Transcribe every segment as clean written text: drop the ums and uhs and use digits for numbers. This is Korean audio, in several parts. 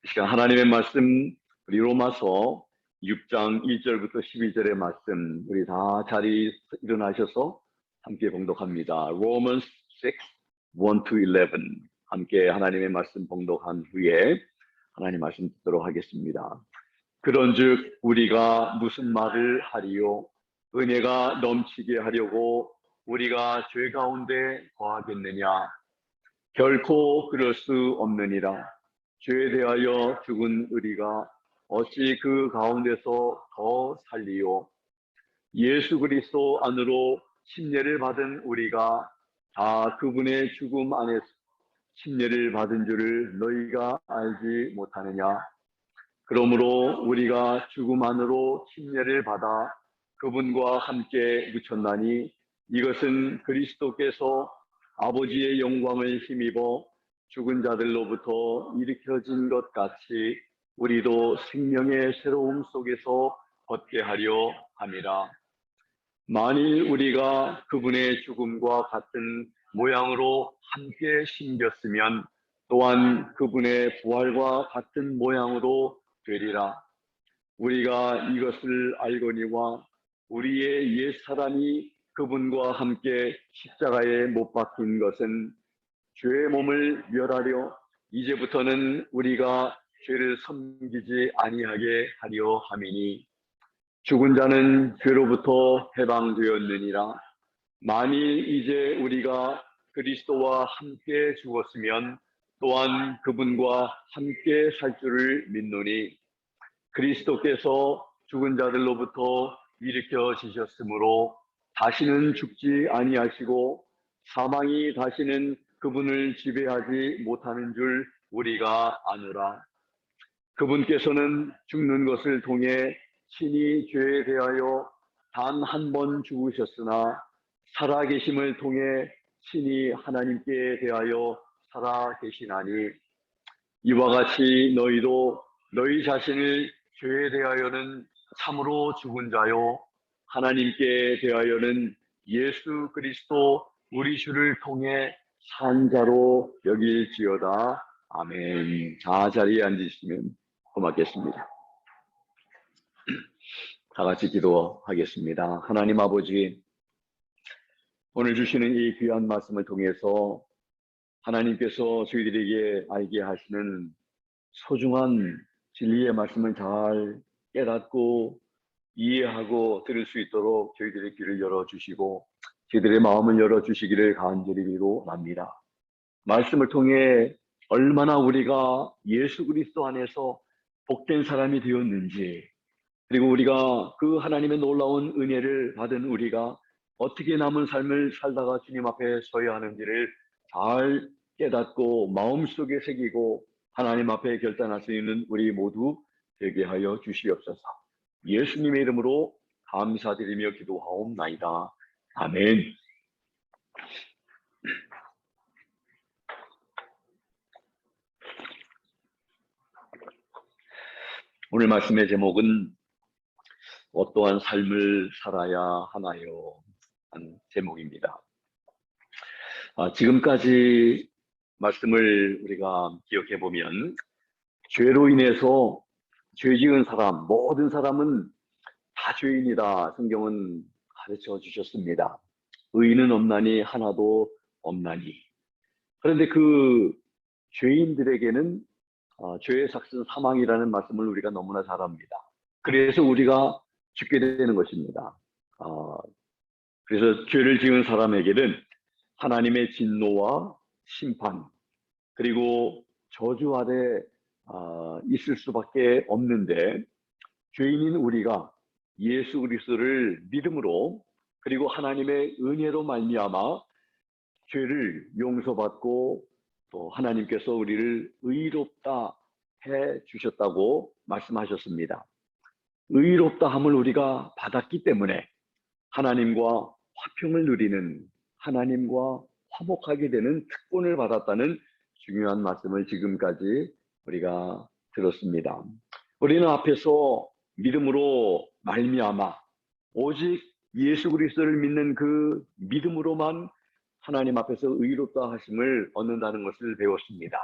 이 시간 하나님의 말씀, 우리 로마서 6장 1절부터 12절의 말씀, 우리 다 자리 일어나셔서 함께 봉독합니다. Romans 6, 1-11 함께 하나님의 말씀 봉독한 후에 하나님 말씀 듣도록 하겠습니다. 그런즉 우리가 무슨 말을 하리요? 은혜가 넘치게 하려고 우리가 죄 가운데 거하겠느냐? 결코 그럴 수 없느니라. 죄에 대하여 죽은 우리가 어찌 그 가운데서 더 살리요? 예수 그리스도 안으로 침례를 받은 우리가 다 그분의 죽음 안에서 침례를 받은 줄을 너희가 알지 못하느냐? 그러므로 우리가 죽음 안으로 침례를 받아 그분과 함께 묻혔나니 이것은 그리스도께서 아버지의 영광을 힘입어 죽은 자들로부터 일으켜진 것 같이 우리도 생명의 새로움 속에서 걷게 하려 함이라. 만일 우리가 그분의 죽음과 같은 모양으로 함께 심겼으면 또한 그분의 부활과 같은 모양으로 되리라. 우리가 이것을 알거니와 우리의 옛사람이 그분과 함께 십자가에 못 박힌 것은 죄의 몸을 멸하려 이제부터는 우리가 죄를 섬기지 아니하게 하려 함이니 죽은 자는 죄로부터 해방되었느니라. 만일 이제 우리가 그리스도와 함께 죽었으면 또한 그분과 함께 살 줄을 믿노니 그리스도께서 죽은 자들로부터 일으켜지셨으므로 다시는 죽지 아니하시고 사망이 다시는 그분을 지배하지 못하는 줄 우리가 아노라. 그분께서는 죽는 것을 통해 친히 죄에 대하여 단 한 번 죽으셨으나 살아계심을 통해 친히 하나님께 대하여 살아계시나니 이와 같이 너희도 너희 자신을 죄에 대하여는 참으로 죽은 자요 하나님께 대하여는 예수 그리스도 우리 주를 통해 산 자로 여길지어다. 아멘. 자, 자리에 앉으시면 고맙겠습니다. 다 같이 기도하겠습니다. 하나님 아버지, 오늘 주시는 이 귀한 말씀을 통해서 하나님께서 저희들에게 알게 하시는 소중한 진리의 말씀을 잘 깨닫고 이해하고 들을 수 있도록 저희들의 귀를 열어주시고 저희들의 마음을 열어주시기를 간절히 비로합니다. 말씀을 통해 얼마나 우리가 예수 그리스도 안에서 복된 사람이 되었는지, 그리고 우리가 그 하나님의 놀라운 은혜를 받은 우리가 어떻게 남은 삶을 살다가 주님 앞에 서야 하는지를 잘 깨닫고 마음속에 새기고 하나님 앞에 결단할 수 있는 우리 모두 되게 하여 주시옵소서. 예수님의 이름으로 감사드리며 기도하옵나이다. 아멘. 오늘 말씀의 제목은 어떠한 삶을 살아야 하나요? 한 제목입니다. 지금까지 말씀을 우리가 기억해 보면 죄로 인해서 죄 지은 사람, 모든 사람은 다 죄인이다. 성경은 가르쳐 주셨습니다. 의인은 없나니 하나도 없나니. 그런데 그 죄인들에게는 죄의 삭은 사망이라는 말씀을 우리가 너무나 잘 압니다. 그래서 우리가 죽게 되는 것입니다. 그래서 죄를 지은 사람에게는 하나님의 진노와 심판 그리고 저주 아래 있을 수밖에 없는데 죄인인 우리가 예수 그리스도를 믿음으로 그리고 하나님의 은혜로 말미암아 죄를 용서받고 또 하나님께서 우리를 의롭다 해 주셨다고 말씀하셨습니다. 의롭다 함을 우리가 받았기 때문에 하나님과 화평을 누리는, 하나님과 화목하게 되는 특권을 받았다는 중요한 말씀을 지금까지 우리가 들었습니다. 우리는 앞에서 믿음으로 말미암아 오직 예수 그리스도를 믿는 그 믿음으로만 하나님 앞에서 의롭다 하심을 얻는다는 것을 배웠습니다.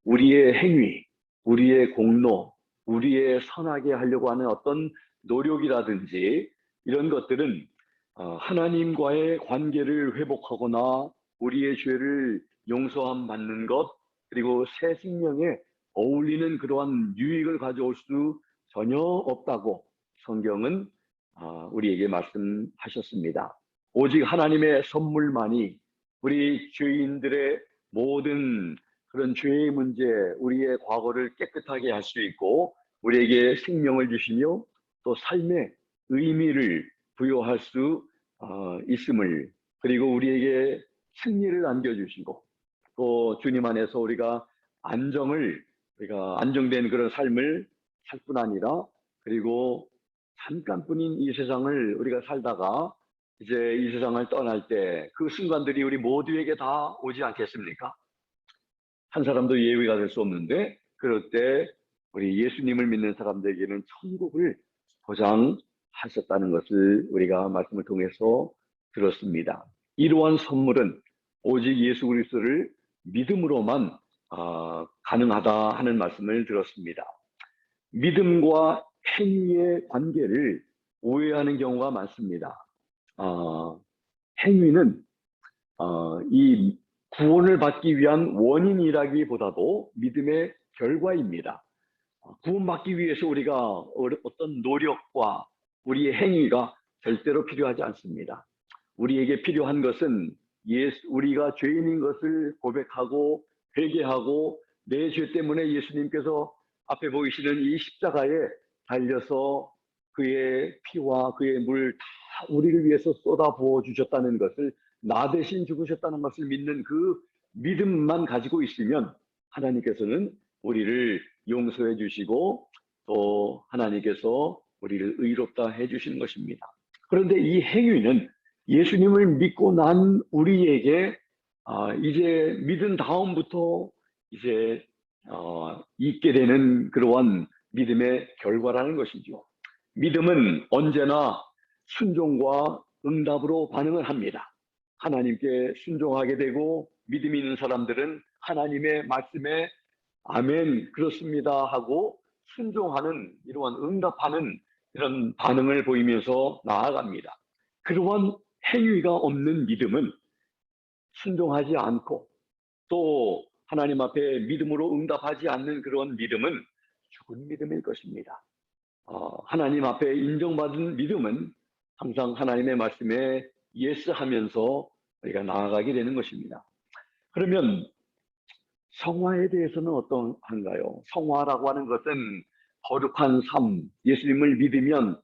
우리의 행위, 우리의 공로, 우리의 선하게 하려고 하는 어떤 노력이라든지 이런 것들은 하나님과의 관계를 회복하거나 우리의 죄를 용서함 받는 것, 그리고 새 생명에 어울리는 그러한 유익을 가져올 수 전혀 없다고 성경은 우리에게 말씀하셨습니다. 오직 하나님의 선물만이 우리 죄인들의 모든 그런 죄의 문제, 우리의 과거를 깨끗하게 할 수 있고 우리에게 생명을 주시며 또 삶의 의미를 부여할 수 있음을, 그리고 우리에게 승리를 안겨주시고 또 주님 안에서 우리가 안정된 그런 삶을 살 뿐 아니라, 그리고 잠깐뿐인 이 세상을 우리가 살다가 이제 이 세상을 떠날 때 그 순간들이 우리 모두에게 다 오지 않겠습니까? 한 사람도 예외가 될 수 없는데, 그럴 때 우리 예수님을 믿는 사람들에게는 천국을 보장하셨다는 것을 우리가 말씀을 통해서 들었습니다. 이러한 선물은 오직 예수 그리스도를 믿음으로만 가능하다 하는 말씀을 들었습니다. 믿음과 행위의 관계를 오해하는 경우가 많습니다. 행위는 이 구원을 받기 위한 원인이라기보다도 믿음의 결과입니다. 구원받기 위해서 우리가 어떤 노력과 우리의 행위가 절대로 필요하지 않습니다. 우리에게 필요한 것은 우리가 죄인인 것을 고백하고 회개하고 내 죄 때문에 예수님께서 앞에 보이시는 이 십자가에 달려서 그의 피와 그의 물 다 우리를 위해서 쏟아 부어 주셨다는 것을, 나 대신 죽으셨다는 것을 믿는 그 믿음만 가지고 있으면 하나님께서는 우리를 용서해 주시고 또 하나님께서 우리를 의롭다 해 주시는 것입니다. 그런데 이 행위는 예수님을 믿고 난 우리에게 이제 믿은 다음부터 이제 있게 되는 그러한 믿음의 결과라는 것이죠. 믿음은 언제나 순종과 응답으로 반응을 합니다. 하나님께 순종하게 되고 믿음이 있는 사람들은 하나님의 말씀에 아멘 그렇습니다 하고 순종하는, 이러한 응답하는 이런 반응을 보이면서 나아갑니다. 그러한 행위가 없는 믿음은 순종하지 않고 또 하나님 앞에 믿음으로 응답하지 않는 그런 믿음은 죽은 믿음일 것입니다. 하나님 앞에 인정받은 믿음은 항상 하나님의 말씀에 예스 하면서 우리가 나아가게 되는 것입니다. 그러면 성화에 대해서는 어떠한가요? 성화라고 하는 것은 거룩한 삶, 예수님을 믿으면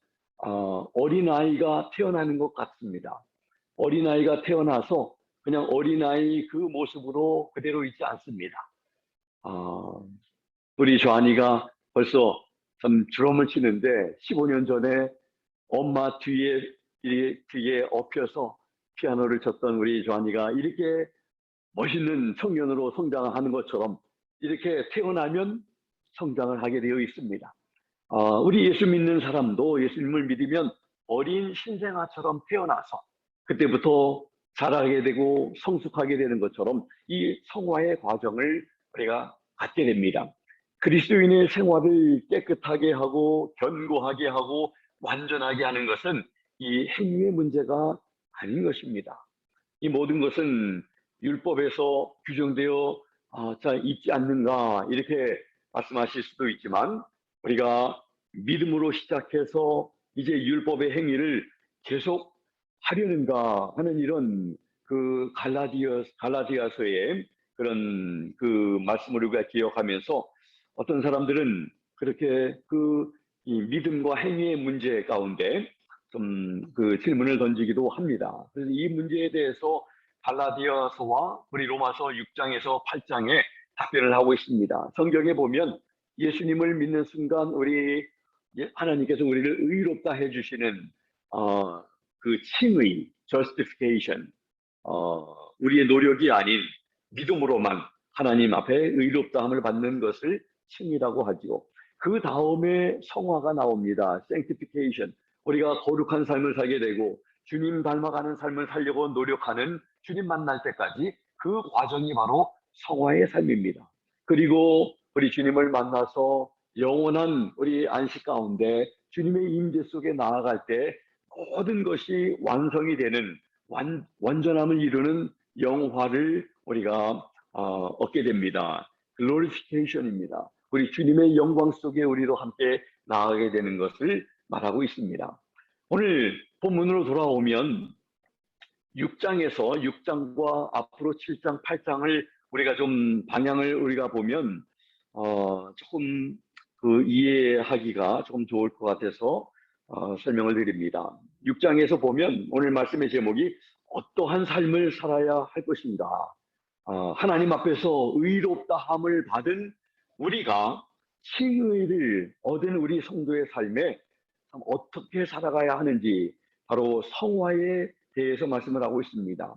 어린아이가 태어나는 것 같습니다. 어린아이가 태어나서 그냥 어린아이 그 모습으로 그대로 있지 않습니다. 우리 조한이가 벌써 참 드럼을 치는데 15년 전에 엄마 뒤에 엎여서 피아노를 쳤던 우리 조한이가 이렇게 멋있는 청년으로 성장하는 것처럼 이렇게 태어나면 성장을 하게 되어 있습니다. 우리 예수 믿는 사람도 예수님을 믿으면 어린 신생아처럼 태어나서 그때부터 자라게 되고 성숙하게 되는 것처럼 이 성화의 과정을 우리가 갖게 됩니다. 그리스도인의 생활을 깨끗하게 하고 견고하게 하고 완전하게 하는 것은 이 행위의 문제가 아닌 것입니다. 이 모든 것은 율법에서 규정되어 있지 않는가 이렇게 말씀하실 수도 있지만, 우리가 믿음으로 시작해서 이제 율법의 행위를 계속 하려는가 하는 이런 그 갈라디아서의 그런 그 말씀을 우리가 기억하면서 어떤 사람들은 그렇게 이 믿음과 행위의 문제 가운데 좀 그 질문을 던지기도 합니다. 그래서 이 문제에 대해서 갈라디아서와 우리 로마서 6장에서 8장에 답변을 하고 있습니다. 성경에 보면 예수님을 믿는 순간 하나님께서 우리를 의롭다 해주시는 그 칭의, justification, 우리의 노력이 아닌 믿음으로만 하나님 앞에 의롭다함을 받는 것을 칭의라고 하지요. 그 다음에 성화가 나옵니다. sanctification. 우리가 거룩한 삶을 살게 되고 주님 닮아가는 삶을 살려고 노력하는, 주님 만날 때까지 그 과정이 바로 성화의 삶입니다. 그리고 우리 주님을 만나서 영원한 우리 안식 가운데 주님의 임재 속에 나아갈 때 모든 것이 완성이 되는 완전함을 이루는 영화를 우리가 얻게 됩니다. 글로리피케이션입니다. 우리 주님의 영광 속에 우리도 함께 나아가게 되는 것을 말하고 있습니다. 오늘 본문으로 돌아오면 6장과 앞으로 7장, 8장을 우리가 좀 방향을 우리가 보면 조금 그 이해하기가 조금 좋을 것 같아서 설명을 드립니다. 6장에서 보면 오늘 말씀의 제목이 어떠한 삶을 살아야 할 것인가. 하나님 앞에서 의롭다함을 받은 우리가 칭의를 얻은 우리 성도의 삶에 어떻게 살아가야 하는지 바로 성화에 대해서 말씀을 하고 있습니다.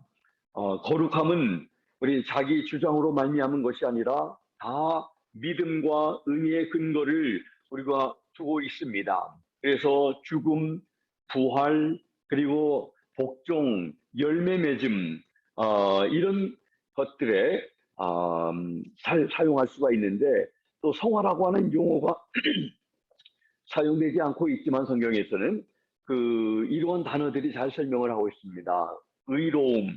거룩함은 우리 자기 주장으로 말미암은 것이 아니라 다 믿음과 은혜의 근거를 우리가 두고 있습니다. 그래서 죽음, 부활, 그리고 복종, 열매 맺음 이런 것들에 사용할 수가 있는데 또 성화라고 하는 용어가 사용되지 않고 있지만 성경에서는 이러한 단어들이 잘 설명을 하고 있습니다. 의로움,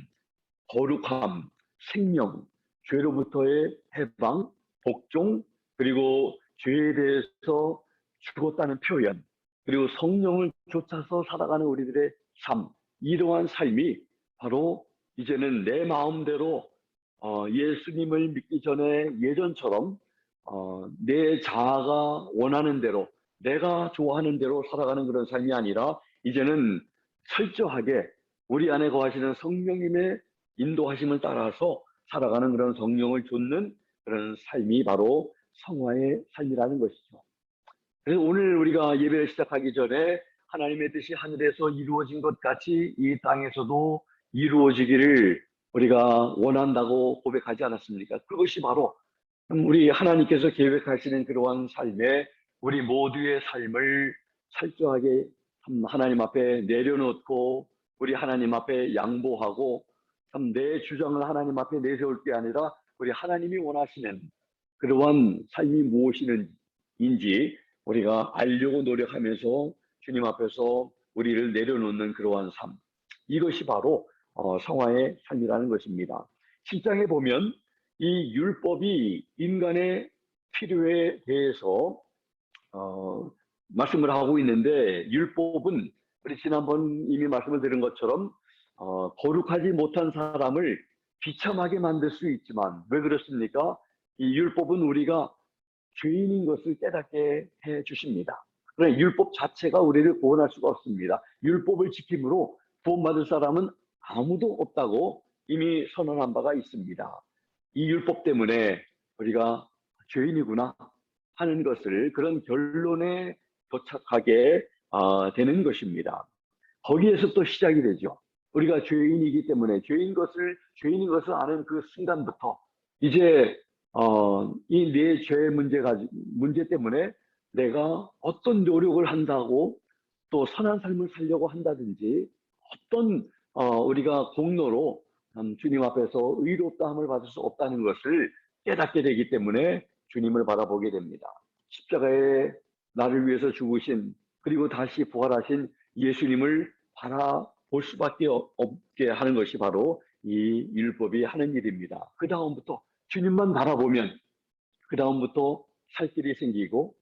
거룩함, 생명, 죄로부터의 해방, 복종, 그리고 죄에 대해서 죽었다는 표현, 그리고 성령을 쫓아서 살아가는 우리들의 삶, 이러한 삶이 바로 이제는 내 마음대로 예수님을 믿기 전에 예전처럼 내 자아가 원하는 대로 내가 좋아하는 대로 살아가는 그런 삶이 아니라 이제는 철저하게 우리 안에 거하시는 성령님의 인도하심을 따라서 살아가는 그런 성령을 좇는 그런 삶이 바로 성화의 삶이라는 것이죠. 그래서 오늘 우리가 예배를 시작하기 전에 하나님의 뜻이 하늘에서 이루어진 것 같이 이 땅에서도 이루어지기를 우리가 원한다고 고백하지 않았습니까? 그것이 바로 우리 하나님께서 계획하시는 그러한 삶에 우리 모두의 삶을 철저하게 하나님 앞에 내려놓고 우리 하나님 앞에 양보하고 내 주장을 하나님 앞에 내세울 게 아니라 우리 하나님이 원하시는 그러한 삶이 무엇인지 우리가 알려고 노력하면서 주님 앞에서 우리를 내려놓는 그러한 삶, 이것이 바로 성화의 삶이라는 것입니다. 7장에 보면 이 율법이 인간의 필요에 대해서 말씀을 하고 있는데, 율법은 우리 지난번 이미 말씀을 드린 것처럼 거룩하지 못한 사람을 비참하게 만들 수 있지만 왜 그렇습니까? 이 율법은 우리가 죄인인 것을 깨닫게 해 주십니다. 그러나 율법 자체가 우리를 구원할 수가 없습니다. 율법을 지킴으로 구원받을 사람은 아무도 없다고 이미 선언한 바가 있습니다. 이 율법 때문에 우리가 죄인이구나 하는 것을, 그런 결론에 도착하게 되는 것입니다. 거기에서 또 시작이 되죠. 우리가 죄인이기 때문에 죄인인 것을 아는 그 순간부터 이제 이 내 죄의 문제 때문에 내가 어떤 노력을 한다고 또 선한 삶을 살려고 한다든지 어떤 우리가 공로로 주님 앞에서 의롭다함을 받을 수 없다는 것을 깨닫게 되기 때문에 주님을 바라보게 됩니다. 십자가에 나를 위해서 죽으신 그리고 다시 부활하신 예수님을 바라볼 수밖에 없게 하는 것이 바로 이 율법이 하는 일입니다. 그 다음부터 주님만 바라보면 그 다음부터 살 길이 생기고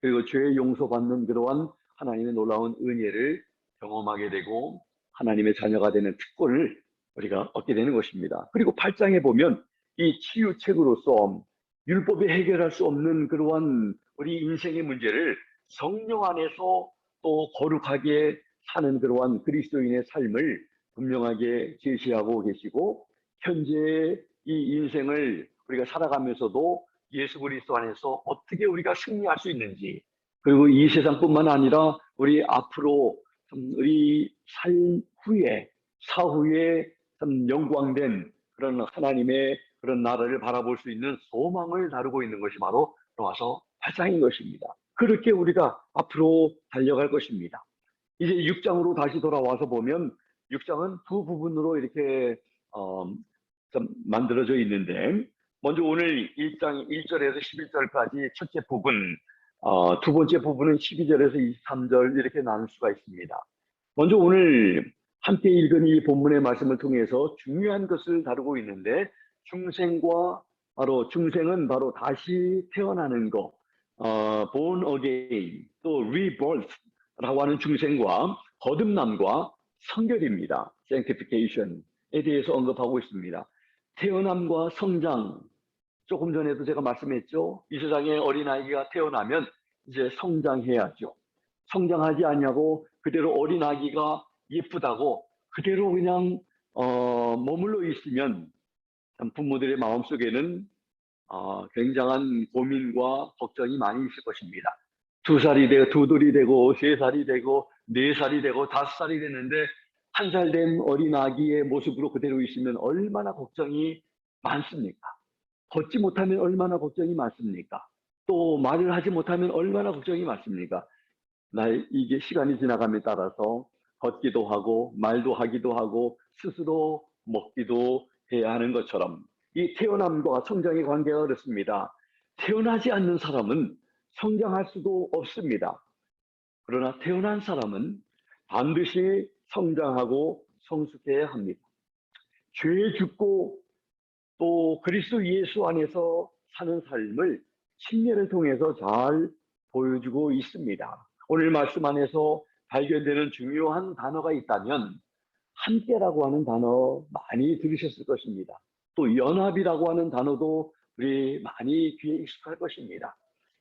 그리고 죄의 용서받는 그러한 하나님의 놀라운 은혜를 경험하게 되고 하나님의 자녀가 되는 특권을 우리가 얻게 되는 것입니다. 그리고 8장에 보면 이 치유책으로서 율법이 해결할 수 없는 그러한 우리 인생의 문제를 성령 안에서 또 거룩하게 사는 그러한 그리스도인의 삶을 분명하게 제시하고 계시고, 현재의 이 인생을 우리가 살아가면서도 예수 그리스도 안에서 어떻게 우리가 승리할 수 있는지, 그리고 이 세상뿐만 아니라 우리 앞으로 우리 삶 후에 사후에 영광된 그런 하나님의 그런 나라를 바라볼 수 있는 소망을 다루고 있는 것이 바로 들어와서 8장인 것입니다. 그렇게 우리가 앞으로 달려갈 것입니다. 이제 6장으로 다시 돌아와서 보면 6장은 두 부분으로 이렇게 좀 만들어져 있는데, 먼저 오늘 1장 1절에서 11절까지 첫째 부분, 두 번째 부분은 12절에서 23절 이렇게 나눌 수가 있습니다. 먼저 오늘 함께 읽은 이 본문의 말씀을 통해서 중요한 것을 다루고 있는데, 중생은 바로 다시 태어나는 것, born again, 또 rebirth라고 하는 중생과 거듭남과 성결입니다. sanctification에 대해서 언급하고 있습니다. 태어남과 성장, 조금 전에도 제가 말씀했죠. 이 세상에 어린아이가 태어나면 이제 성장해야죠. 성장하지 않냐고 그대로 어린아기가 예쁘다고 그대로 그냥 머물러 있으면 참 부모들의 마음속에는 굉장한 고민과 걱정이 많이 있을 것입니다. 2살이 되고 2돌이 되고 3살이 되고 4살이 되고 5살이 됐는데 1살 된 어린아기의 모습으로 그대로 있으면 얼마나 걱정이 많습니까? 걷지 못하면 얼마나 걱정이 많습니까? 또 말을 하지 못하면 얼마나 걱정이 많습니까? 이게 시간이 지나감에 따라서 걷기도 하고 말도 하기도 하고 스스로 먹기도 해야 하는 것처럼 이 태어남과 성장의 관계가 그렇습니다. 태어나지 않는 사람은 성장할 수도 없습니다. 그러나 태어난 사람은 반드시 성장하고 성숙해야 합니다. 죄에 죽고 또 그리스도 예수 안에서 사는 삶을 침례를 통해서 잘 보여주고 있습니다. 오늘 말씀 안에서 발견되는 중요한 단어가 있다면 함께라고 하는 단어 많이 들으셨을 것입니다. 또 연합이라고 하는 단어도 우리 많이 귀에 익숙할 것입니다.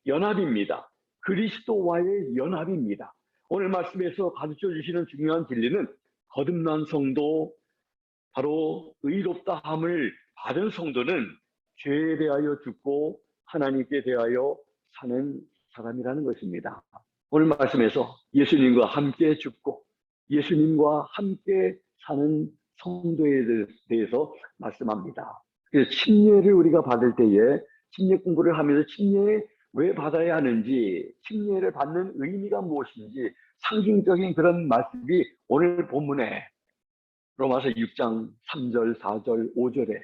연합입니다. 그리스도와의 연합입니다. 오늘 말씀에서 가르쳐 주시는 중요한 진리는 거듭난 성도, 바로 의롭다 함을 받은 성도는 죄에 대하여 죽고 하나님께 대하여 사는 사람이라는 것입니다. 오늘 말씀에서 예수님과 함께 죽고 예수님과 함께 사는 성도에 대해서 말씀합니다. 그래서 침례를 우리가 받을 때에 침례 공부를 하면서 침례 왜 받아야 하는지, 침례를 받는 의미가 무엇인지 상징적인 그런 말씀이 오늘 본문에 로마서 6장 3절, 4절, 5절에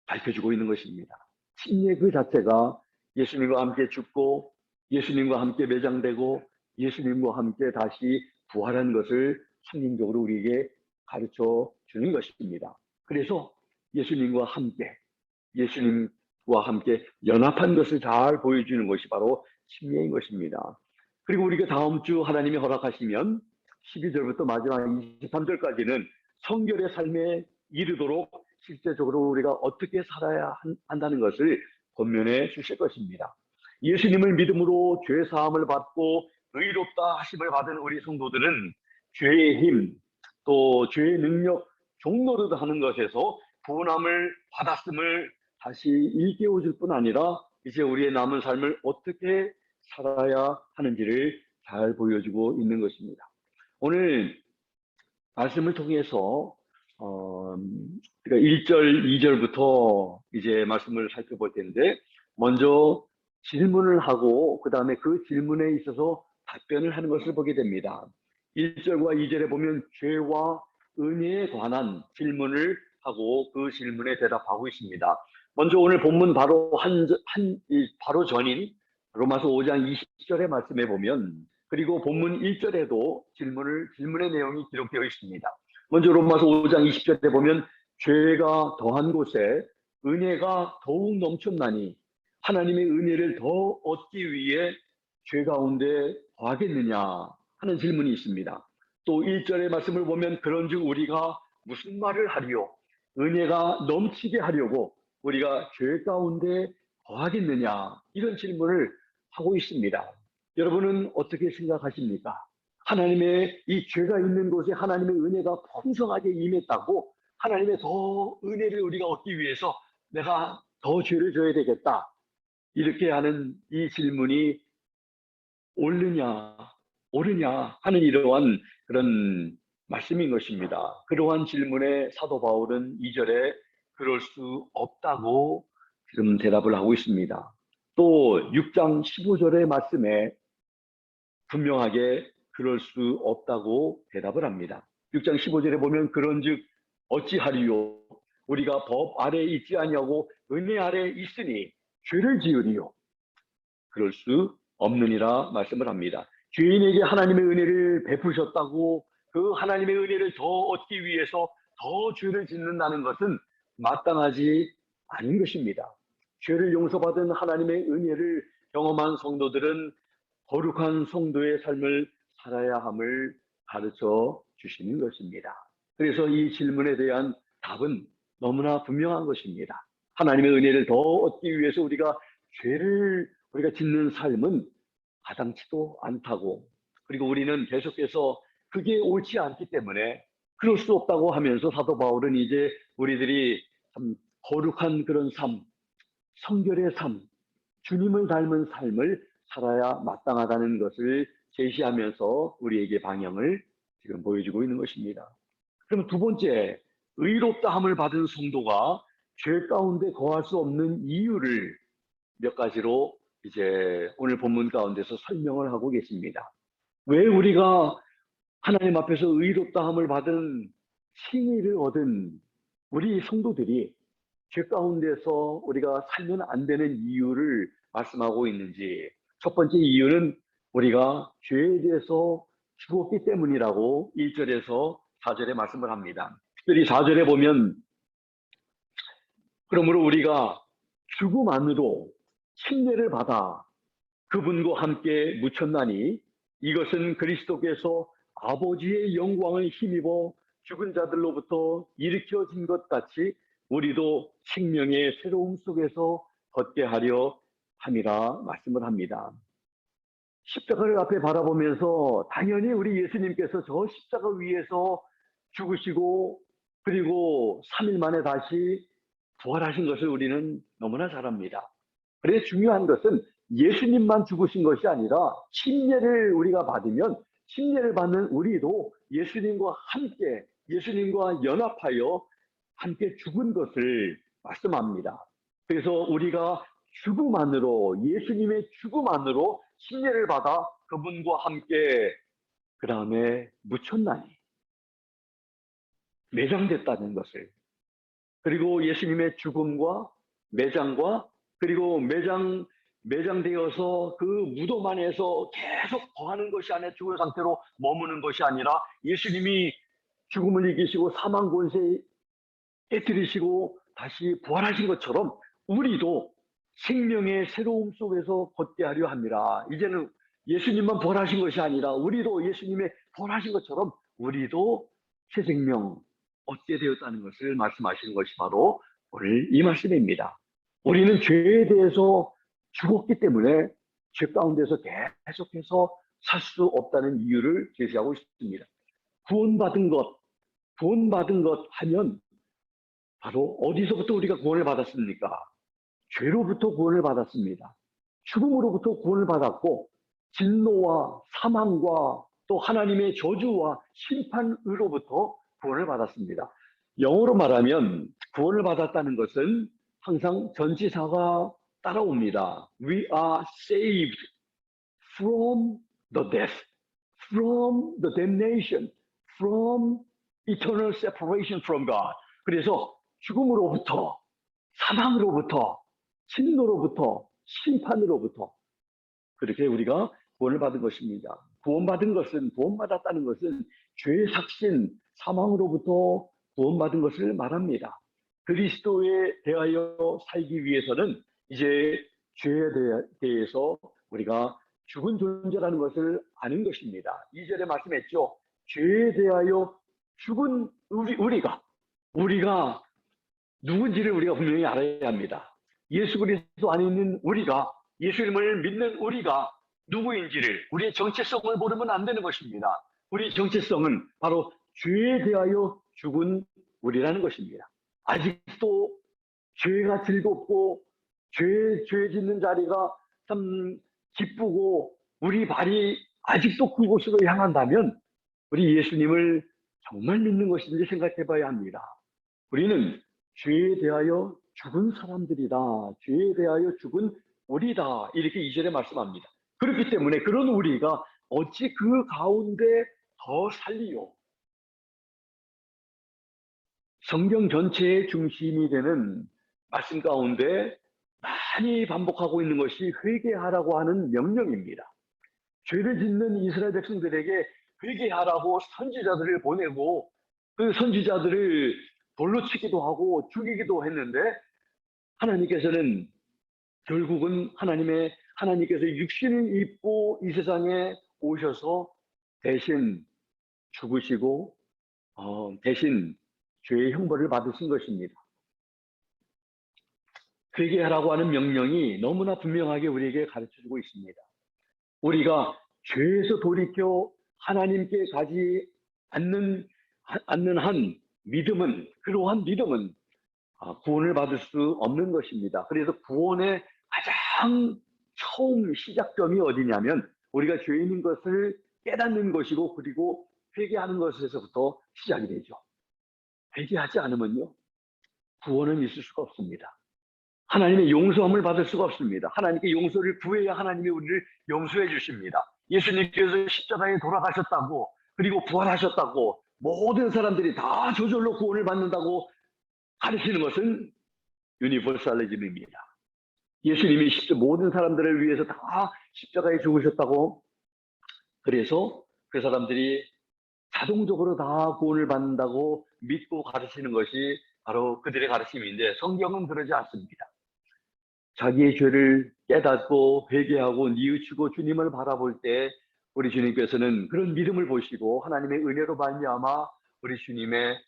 밝혀주고 있는 것입니다. 침례 그 자체가 예수님과 함께 죽고 예수님과 함께 매장되고 예수님과 함께 다시 부활한 것을 상징적으로 우리에게 가르쳐 주는 것입니다. 그래서 예수님과 함께 연합한 것을 잘 보여주는 것이 바로 침례인 것입니다. 그리고 우리가 다음 주 하나님이 허락하시면 12절부터 마지막 23절까지는 성결의 삶에 이르도록 실제적으로 우리가 어떻게 살아야 한다는 것을 권면해 주실 것입니다. 예수님을 믿음으로 죄 사함을 받고 의롭다 하심을 받은 우리 성도들은 죄의 힘, 또 죄의 능력, 종노릇 하는 것에서 구원함을 받았음을 다시 일깨워 줄 뿐 아니라 이제 우리의 남은 삶을 어떻게 살아야 하는지를 잘 보여주고 있는 것입니다. 오늘 말씀을 통해서 그러니까 1절, 2절부터 이제 말씀을 살펴볼 텐데, 먼저 질문을 하고 그 다음에 그 질문에 있어서 답변을 하는 것을 보게 됩니다. 1절과 2절에 보면 죄와 은혜에 관한 질문을 하고 그 질문에 대답하고 있습니다. 먼저 오늘 본문 바로 전인 로마서 5장 20절의 말씀에 보면, 그리고 본문 1절에도 질문의 내용이 기록되어 있습니다. 먼저 로마서 5장 20절에 보면 죄가 더한 곳에 은혜가 더욱 넘쳤나니 하나님의 은혜를 더 얻기 위해 죄 가운데 더하겠느냐 하는 질문이 있습니다. 또 1절의 말씀을 보면 그런즉 우리가 무슨 말을 하리요? 은혜가 넘치게 하려고 우리가 죄 가운데 더하겠느냐, 이런 질문을 하고 있습니다. 여러분은 어떻게 생각하십니까? 하나님의 이 죄가 있는 곳에 하나님의 은혜가 풍성하게 임했다고, 하나님의 더 은혜를 우리가 얻기 위해서 내가 더 죄를 져야 되겠다, 이렇게 하는 이 질문이 옳느냐 옳으냐 하는 이러한 그런 말씀인 것입니다. 그러한 질문에 사도 바울은 2절에 그럴 수 없다고 지금 대답을 하고 있습니다. 또 6장 15절의 말씀에 분명하게 그럴 수 없다고 대답을 합니다. 6장 15절에 보면 그런즉 어찌하리요? 우리가 법 아래에 있지 아니하고 은혜 아래에 있으니 죄를 지으리요. 그럴 수 없느니라 말씀을 합니다. 죄인에게 하나님의 은혜를 베푸셨다고 그 하나님의 은혜를 더 얻기 위해서 더 죄를 짓는다는 것은 마땅하지 않은 것입니다. 죄를 용서받은 하나님의 은혜를 경험한 성도들은 거룩한 성도의 삶을 살아야 함을 가르쳐 주시는 것입니다. 그래서 이 질문에 대한 답은 너무나 분명한 것입니다. 하나님의 은혜를 더 얻기 위해서 우리가 짓는 삶은 마땅치도 않다고, 그리고 우리는 계속해서 그게 옳지 않기 때문에 그럴 수 없다고 하면서 사도 바울은 이제 우리들이 참 거룩한 그런 삶, 성결의 삶, 주님을 닮은 삶을 살아야 마땅하다는 것을 제시하면서 우리에게 방향을 지금 보여주고 있는 것입니다. 그럼 두 번째, 의롭다함을 받은 성도가 죄 가운데 거할 수 없는 이유를 몇 가지로 이제 오늘 본문 가운데서 설명을 하고 계십니다. 왜 우리가 하나님 앞에서 의롭다함을 받은 칭의를 얻은 우리 성도들이 죄 가운데서 우리가 살면 안 되는 이유를 말씀하고 있는지, 첫 번째 이유는 우리가 죄에 대해서 죽었기 때문이라고 1절에서 4절에 말씀을 합니다. 특별히 4절에 보면 그러므로 우리가 죽음 안으로 침례를 받아 그분과 함께 묻혔나니 이것은 그리스도께서 아버지의 영광을 힘입어 죽은 자들로부터 일으켜진 것 같이 우리도 생명의 새로움 속에서 걷게 하려 함이라 말씀을 합니다. 십자가를 앞에 바라보면서 당연히 우리 예수님께서 저 십자가 위에서 죽으시고 그리고 3일 만에 다시 부활하신 것을 우리는 너무나 잘 압니다. 그래서 중요한 것은 예수님만 죽으신 것이 아니라 침례를 우리가 받으면 침례를 받는 우리도 예수님과 함께, 예수님과 연합하여 함께 죽은 것을 말씀합니다. 그래서 우리가 죽음 안으로, 예수님의 죽음 안으로 침례를 받아 그분과 함께 그 다음에 묻혔나니 매장됐다는 것을, 그리고 예수님의 죽음과 매장과 그리고 매장되어서 그 무덤 안에서 계속 거하는 것이 아니라 죽은 상태로 머무는 것이 아니라 예수님이 죽음을 이기시고 사망 권세에 깨뜨리시고 다시 부활하신 것처럼 우리도 생명의 새로움 속에서 걷게 하려 합니다. 이제는 예수님만 부활하신 것이 아니라 우리도 예수님의 부활하신 것처럼 우리도 새 생명 얻게 되었다는 것을 말씀하시는 것이 바로 오늘 이 말씀입니다. 우리는 죄에 대해서 죽었기 때문에 죄 가운데서 계속해서 살 수 없다는 이유를 제시하고 있습니다. 구원받은 것 하면 바로 어디서부터 우리가 구원을 받았습니까? 죄로부터 구원을 받았습니다. 죽음으로부터 구원을 받았고 진노와 사망과 또 하나님의 저주와 심판으로부터 구원을 받았습니다. 영어로 말하면 구원을 받았다는 것은 항상 전치사가 따라옵니다. We are saved from the death, from the damnation, from eternal separation from God. 그래서 죽음으로부터, 사망으로부터, 진노로부터, 심판으로부터 그렇게 우리가 구원을 받은 것입니다. 구원받았다는 것은 죄의 삭신, 사망으로부터 구원받은 것을 말합니다. 그리스도에 대하여 살기 위해서는 이제 죄에 대해서 우리가 죽은 존재라는 것을 아는 것입니다. 2절에 말씀했죠. 죄에 대하여 죽은 우리가 누군지를 우리가 분명히 알아야 합니다. 예수 그리스도 안에 있는 우리가, 예수님을 믿는 우리가 누구인지를, 우리의 정체성을 모르면 안 되는 것입니다. 우리의 정체성은 바로 죄에 대하여 죽은 우리라는 것입니다. 아직도 죄가 즐겁고 죄 짓는 자리가 참 기쁘고 우리 발이 아직도 그곳으로 향한다면 우리 예수님을 정말 믿는 것인지 생각해 봐야 합니다. 우리는 죄에 대하여 죽은 사람들이다. 죄에 대하여 죽은 우리다. 이렇게 2절에 말씀합니다. 그렇기 때문에 그런 우리가 어찌 그 가운데 더 살리요. 성경 전체의 중심이 되는 말씀 가운데 많이 반복하고 있는 것이 회개하라고 하는 명령입니다. 죄를 짓는 이스라엘 백성들에게 회개하라고 선지자들을 보내고 그 선지자들을 돌로 치기도 하고 죽이기도 했는데 하나님께서는 결국은 하나님께서 육신을 입고 이 세상에 오셔서 대신 죽으시고 대신 죄의 형벌을 받으신 것입니다. 회개하라고 하는 명령이 너무나 분명하게 우리에게 가르쳐주고 있습니다. 우리가 죄에서 돌이켜 하나님께 가지 않는 한 믿음은, 그러한 믿음은 구원을 받을 수 없는 것입니다. 그래서 구원의 가장 처음 시작점이 어디냐면 우리가 죄인인 것을 깨닫는 것이고 그리고 회개하는 것에서부터 시작이 되죠. 회개하지 않으면요 구원은 있을 수가 없습니다. 하나님의 용서함을 받을 수가 없습니다. 하나님께 용서를 구해야 하나님이 우리를 용서해 주십니다. 예수님께서 십자가에 돌아가셨다고 그리고 부활하셨다고 모든 사람들이 다 저절로 구원을 받는다고 가르치는 것은 유니버설리즘입니다. 예수님이 모든 사람들을 위해서 다 십자가에 죽으셨다고 그래서 그 사람들이 자동적으로 다 구원을 받는다고 믿고 가르치는 것이 바로 그들의 가르침인데 성경은 그러지 않습니다. 자기의 죄를 깨닫고 회개하고 뉘우치고 주님을 바라볼 때 우리 주님께서는 그런 믿음을 보시고 하나님의 은혜로 말미암아 우리 주님의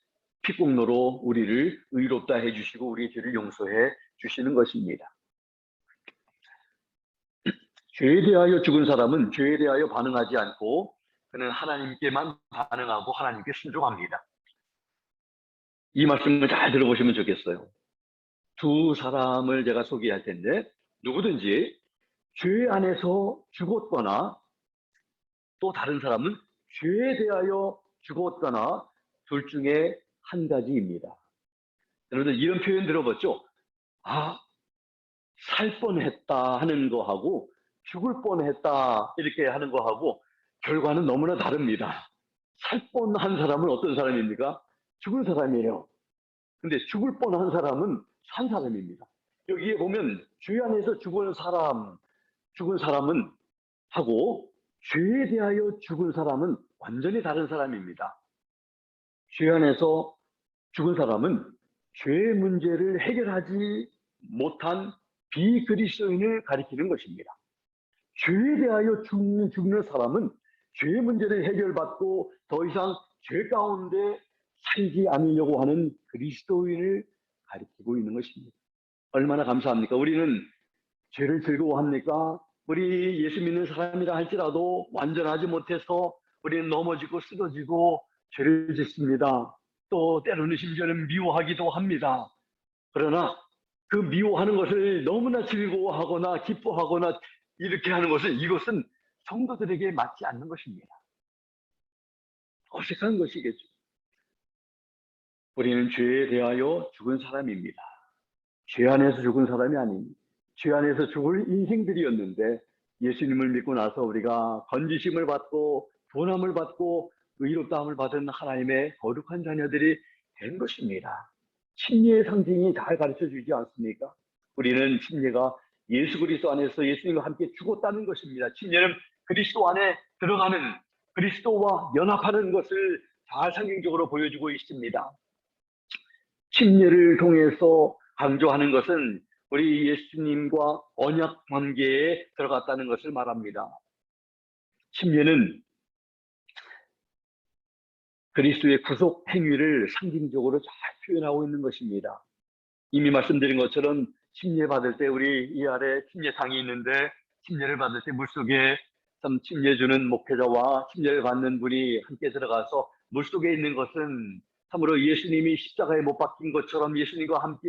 피공로로 우리를 의롭다 해주시고 우리의 죄를 용서해 주시는 것입니다. 죄에 대하여 죽은 사람은 죄에 대하여 반응하지 않고 그는 하나님께만 반응하고 하나님께 순종합니다. 이 말씀을 잘 들어보시면 좋겠어요. 두 사람을 제가 소개할 텐데 누구든지 죄 안에서 죽었거나 또 다른 사람은 죄에 대하여 죽었거나 둘 중에 한 가지입니다. 여러분들 이런 표현 들어봤죠? 살 뻔했다 하는 거하고 죽을 뻔했다 이렇게 하는 거하고 결과는 너무나 다릅니다. 살 뻔한 사람은 어떤 사람입니까? 죽은 사람이에요. 근데 죽을 뻔한 사람은 산 사람입니다. 여기에 보면 죄 안에서 죽은 사람은 하고 죄에 대하여 죽은 사람은 완전히 다른 사람입니다. 죄 안에서 죽은 사람은 죄의 문제를 해결하지 못한 비그리스도인을 가리키는 것입니다. 죄에 대하여 죽는 사람은 죄의 문제를 해결받고 더 이상 죄 가운데 살지 않으려고 하는 그리스도인을 가리키고 있는 것입니다. 얼마나 감사합니까? 우리는 죄를 즐거워합니까? 우리 예수 믿는 사람이라 할지라도 완전하지 못해서 우리는 넘어지고 쓰러지고 죄를 짓습니다. 또 때로는 심지어는 미워하기도 합니다. 그러나 그 미워하는 것을 너무나 즐거워하거나 기뻐하거나 이렇게 하는 이것은 성도들에게 맞지 않는 것입니다. 어색한 것이겠죠. 우리는 죄에 대하여 죽은 사람입니다. 죄 안에서 죽은 사람이 아닙니다. 죄 안에서 죽을 인생들이었는데 예수님을 믿고 나서 우리가 건지심을 받고 구원함을 받고 의롭다함을 받은 하나님의 거룩한 자녀들이 된 것입니다. 침례의 상징이 잘 가르쳐 주지 않습니까? 우리는 침례가 예수 그리스도 안에서 예수님과 함께 죽었다는 것입니다. 침례는 그리스도 안에 들어가는 그리스도와 연합하는 것을 잘 상징적으로 보여주고 있습니다. 침례를 통해서 강조하는 것은 우리 예수님과 언약 관계에 들어갔다는 것을 말합니다. 침례는 그리스도의 구속 행위를 상징적으로 잘 표현하고 있는 것입니다. 이미 말씀드린 것처럼 침례 받을 때 우리 이 아래 침례상이 있는데 침례를 받을 때 물속에 침례 주는 목회자와 침례를 받는 분이 함께 들어가서 물속에 있는 것은 참으로 예수님이 십자가에 못 박힌 것처럼 예수님과 함께